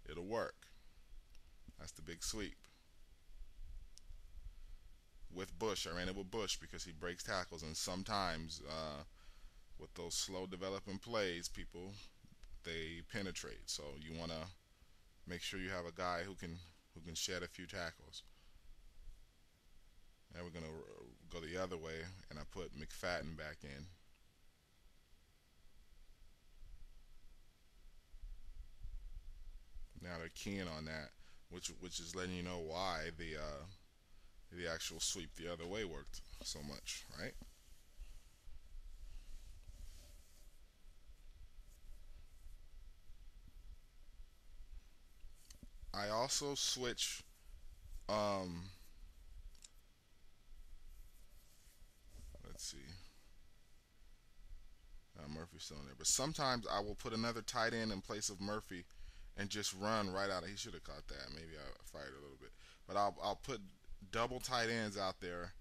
it'll work. That's the big sweep. With Bush, I ran it with Bush because he breaks tackles, and sometimes with those slow developing plays, people they penetrate. So you want to make sure you have a guy who can shed a few tackles. Now we're gonna go the other way, and I put McFadden back in. Now they're keying on that, which is letting you know why the actual sweep the other way worked so much, right? I also switch. Um, let's see. Murphy's still in there, but sometimes I will put another tight end in place of Murphy, and just run right out of. He should have caught that. Maybe I fired a little bit, but I'll put double tight ends out there,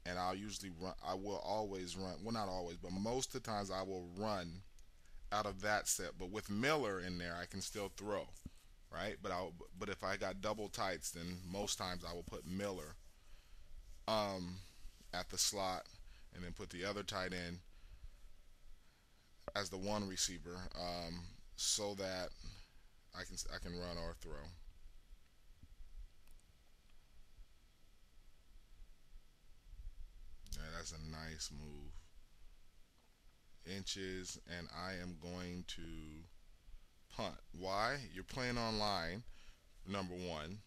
and I'll usually run. I will always run. Well, not always, but most of the times I will run out of that set. But with Miller in there, I can still throw, right? But if I got double tights, then most times I will put Miller um, at the slot, and then put the other tight end as the one receiver, so that I can run or throw. Yeah, that's a nice move. Inches, and I am going to punt. Why? You're playing online. Number one,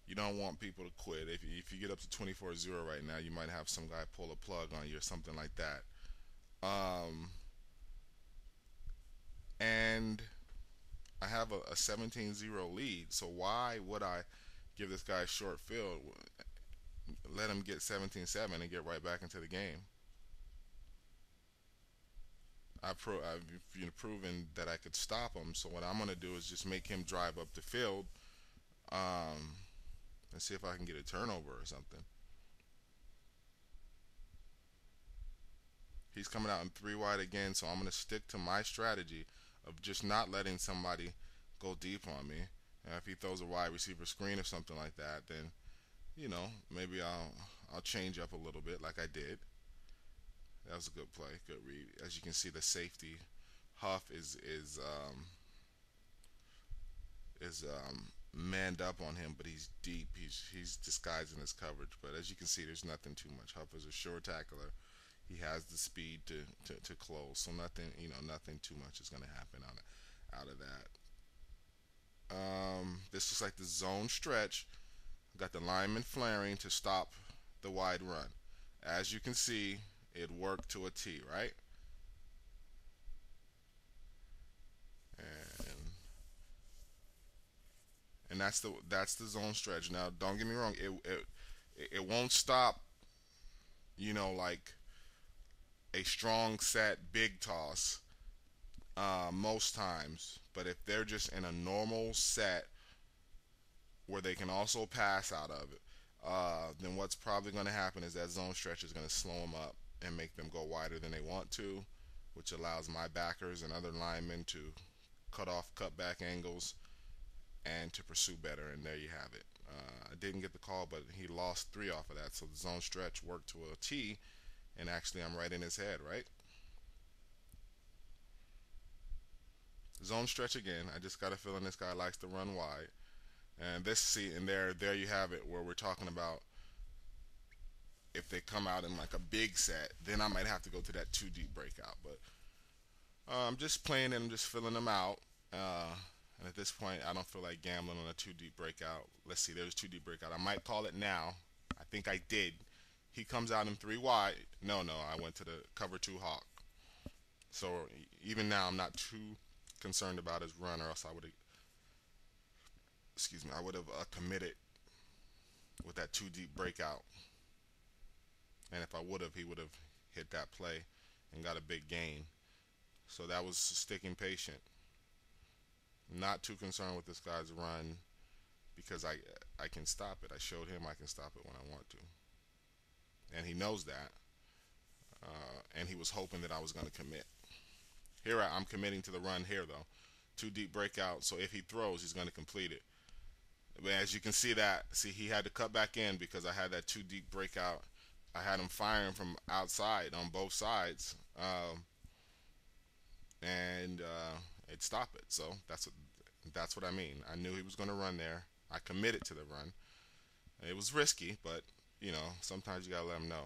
you don't want people to quit. If you get up to 24-0 right now, you might have some guy pull a plug on you or something like that. Um, and I have a 17-0 lead, so why would I give this guy a short field? Let him get 17-7 and get right back into the game. I've proven that I could stop him. So what I'm gonna do is just make him drive up the field, um, and see if I can get a turnover or something. He's coming out in three wide again, so I'm gonna stick to my strategy of just not letting somebody go deep on me. And if he throws a wide receiver screen or something like that, then maybe I'll change up a little bit like I did. That was a good play, good read. As you can see, the safety Huff is manned up on him, but he's deep. He's disguising his coverage. But as you can see, there's nothing too much. Huff is a sure tackler. He has the speed to close, so nothing too much is going to happen out of that. This is like the zone stretch. Got the lineman flaring to stop the wide run. As you can see, it worked to a T, right? And that's the zone stretch. Now, don't get me wrong, it won't stop. Like a strong set big toss most times. But if they're just in a normal set where they can also pass out of it, then what's probably going to happen is that zone stretch is going to slow them up and make them go wider than they want to, which allows my backers and other linemen to cut off cutback angles and to pursue better. And there you have it. I didn't get the call, but he lost three off of that. So the zone stretch worked to a T, and actually I'm right in his head, right? Zone stretch again. I just got a feeling this guy likes to run wide. And there you have it, where we're talking about if they come out in like a big set, then I might have to go to that two deep breakout. But I'm just playing and I'm just filling them out. And at this point, I don't feel like gambling on a two deep breakout. Let's see, there's two deep breakout. I might call it now. I think I did. He comes out in three wide. No, I went to the cover two hawk. So even now, I'm not too concerned about his run, or else I would have, excuse me, I would have committed with that two deep breakout. And if I would have, he would have hit that play and got a big gain. So that was sticking patient. Not too concerned with this guy's run because I can stop it. I showed him I can stop it when I want to, and he knows that. And he was hoping that I was going to commit. Here I'm committing to the run here though, two deep breakout. So if he throws, he's going to complete it. But as you can see that, see he had to cut back in because I had that two deep breakout. I had him firing from outside on both sides, and it stopped it. So that's what I mean. I knew he was going to run there. I committed to the run. It was risky, but sometimes you gotta let them know,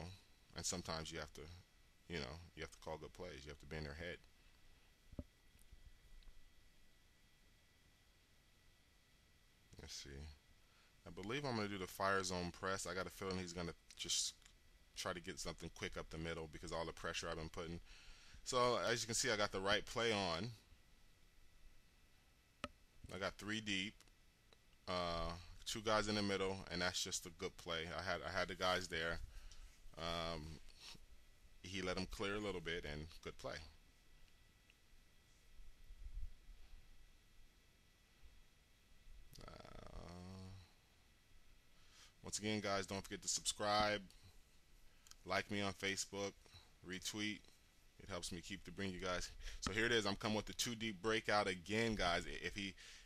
and sometimes you have to, you have to call good plays. You have to be in their head. Let's see. I believe I'm gonna do the fire zone press. I got a feeling he's gonna just try to get something quick up the middle because all the pressure I've been putting. So as you can see, I got the right play on. I got three deep, two guys in the middle, and that's just a good play. I had the guys there. Um, he let him clear a little bit, and good play. Uh, Once again, guys, don't forget to subscribe, like me on Facebook, retweet. It helps me keep to bring you guys. So here it is. I'm coming with the two deep breakout again, guys.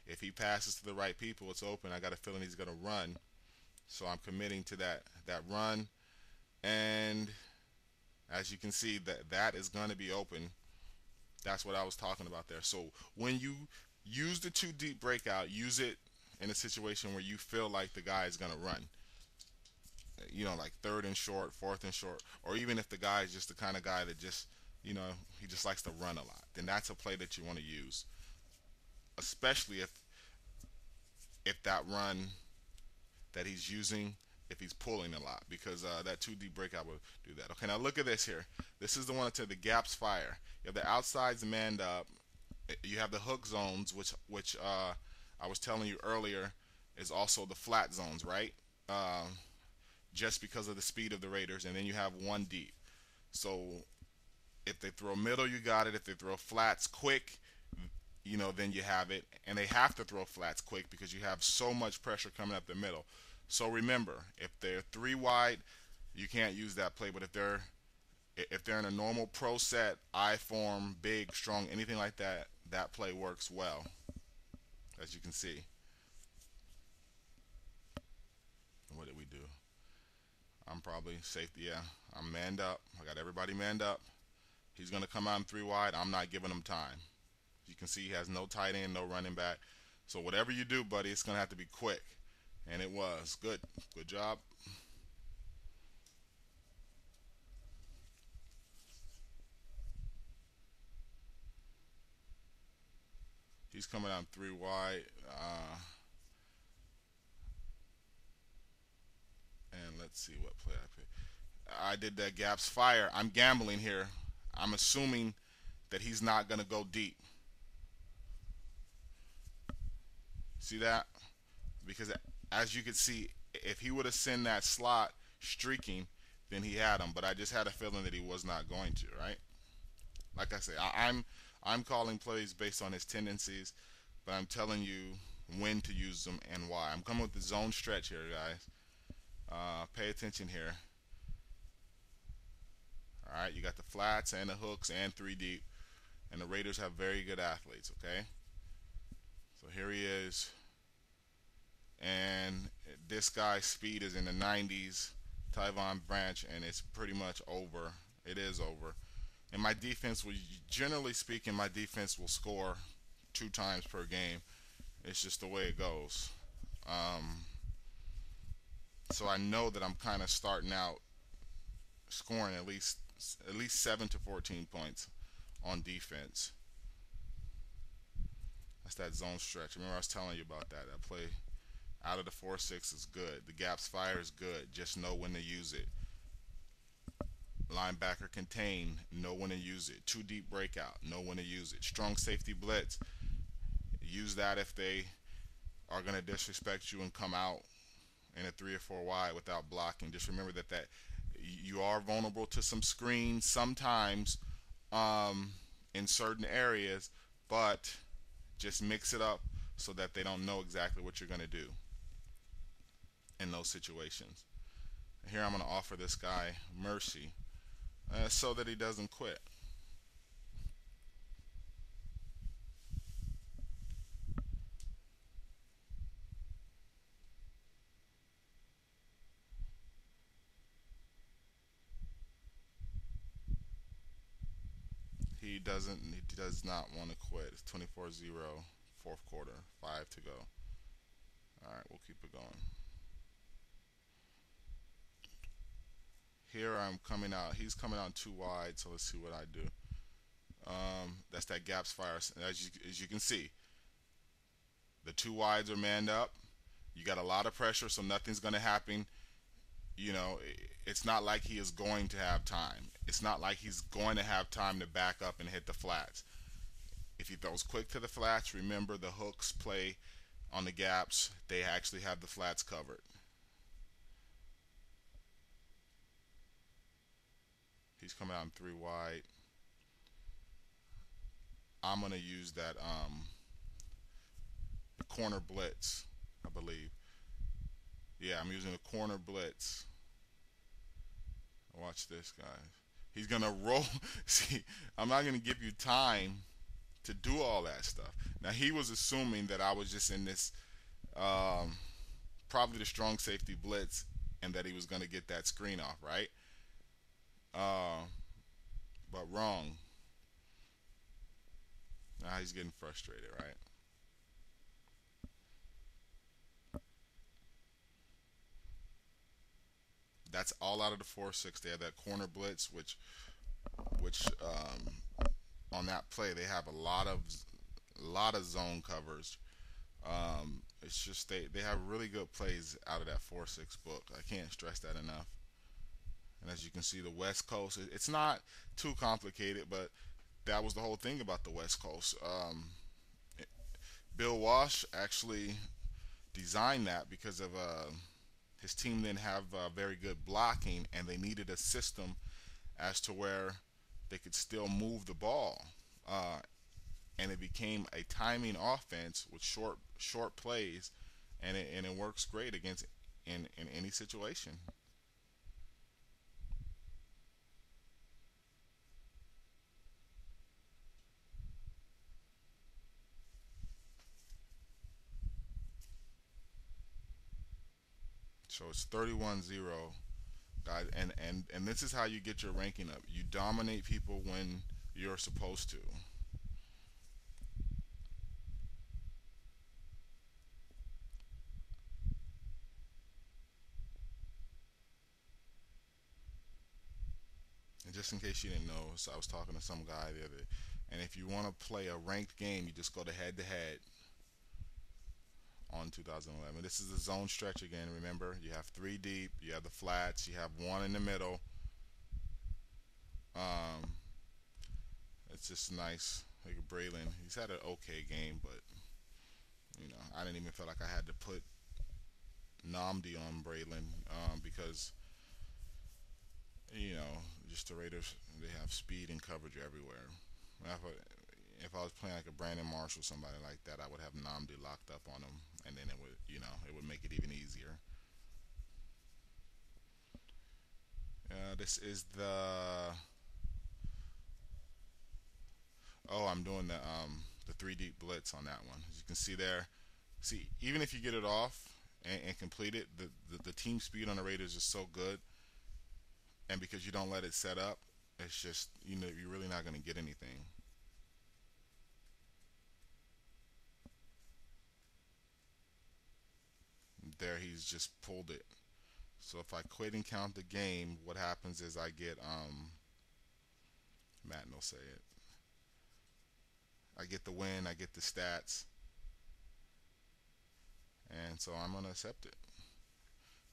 If he passes to the right people, it's open. I got a feeling he's gonna run, so I'm committing to that run. And as you can see, that is gonna be open. That's what I was talking about there. So when you use the two deep breakout, use it in a situation where you feel like the guy is gonna run. Like third and short, fourth and short, or even if the guy is just the kind of guy that just, he just likes to run a lot, then that's a play that you want to use, especially if that run that he's using, if he's pulling a lot, because that two deep breakout will do that. Okay, now look at this here. This is the one that said the gaps fire. You have the outsides manned up. You have the hook zones, which I was telling you earlier is also the flat zones, right? Just because of the speed of the Raiders, and then you have one deep. So if they throw middle, you got it. If they throw flats quick, then you have it. And they have to throw flats quick because you have so much pressure coming up the middle. So remember, if they're three wide, you can't use that play. But if they're in a normal pro set, I form, big, strong, anything like that, that play works well, as you can see. What did we do? I'm probably safety. Yeah, I'm manned up. I got everybody manned up. He's going to come out in three wide. I'm not giving him time. You can see he has no tight end, no running back. So whatever you do, buddy, it's going to have to be quick. And it was. Good. Good job. He's coming out in three wide. And let's see what play I picked. I did that gaps fire. I'm gambling here. I'm assuming that he's not going to go deep. See that? Because as you can see, if he would have sent that slot streaking, then he had him. But I just had a feeling that he was not going to, right? Like I say, I'm calling plays based on his tendencies, but I'm telling you when to use them and why. I'm coming with the zone stretch here, guys. Pay attention here. All right, you got the flats and the hooks and three deep, and the Raiders have very good athletes. Okay, so here he is, and this guy's speed is in the 90s, Tyvon Branch, and it's pretty much over. It is over. And my defense will, generally speaking, my defense will score two times per game. It's just the way it goes. So I know that I'm kind of starting out scoring at least 7 to 14 points on defense. That's that zone stretch. Remember I was telling you about that. That play out of the 4-6 is good. The gaps fire is good. Just know when to use it. Linebacker contain, know when to use it. Two deep breakout, know when to use it. Strong safety blitz, use that if they are going to disrespect you and come out in a 3 or 4 wide without blocking. Just remember that you are vulnerable to some screens sometimes in certain areas, but just mix it up so that they don't know exactly what you're going to do in those situations. Here I'm going to offer this guy mercy so that he doesn't quit. He does not want to quit. It's 24-0, fourth quarter, 5 to go. All right, we'll keep it going. Here I'm coming out. He's coming out too wide, so let's see what I do. That's that gaps fire. As you can see, the two wides are manned up. You got a lot of pressure, so nothing's going to happen. You know, it's not like he is going to have time. It's not like he's going to have time to back up and hit the flats. If he throws quick to the flats, remember the hooks play on the gaps. They actually have the flats covered. He's coming out in three wide. I'm gonna use that corner blitz, I believe. Yeah, I'm using a corner blitz. Watch this, guys. He's gonna roll. See, I'm not gonna give you time to do all that stuff. Now he was assuming that I was just in this, probably the strong safety blitz, and that he was gonna get that screen off, right? Uh, but wrong. Now he's getting frustrated, right? That's all out of the 4-6. They have that corner blitz, which on that play they have a lot of zone covers. It's just they have really good plays out of that 4-6 book. I can't stress that enough. And as you can see, the West Coast, it's not too complicated, but that was the whole thing about the West Coast. Bill Walsh actually designed that because of his team didn't have very good blocking, and they needed a system as to where they could still move the ball. And it became a timing offense with short plays, and it works great against in any situation. So it's 31-0, guys, and this is how you get your ranking up. You dominate people when you're supposed to. And just in case you didn't know, so I was talking to some guy the other, and if you want to play a ranked game, you just go to head to head on 2011. This is the zone stretch again. Remember, you have three deep, you have the flats, you have one in the middle. Um, it's just nice. Like Braylon, he's had an okay game, but I didn't even feel like I had to put Namdi on Braylon because you know, just the Raiders, they have speed and coverage everywhere. If I was playing like a Brandon Marshall, somebody like that, I would have Namdi locked up on him, and then it would make it even easier. This is the I'm doing the three deep blitz on that one. As you can see there, see even if you get it off and complete it, the team speed on the Raiders is so good, and because you don't let it set up, it's just you're really not going to get anything. There, he's just pulled it. So if I quit and count the game, what happens is I get Madden will say it. I get the win, I get the stats, and so I'm gonna accept it.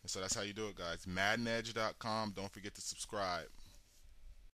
And so that's how you do it, guys. Maddenedge.com. Don't forget to subscribe.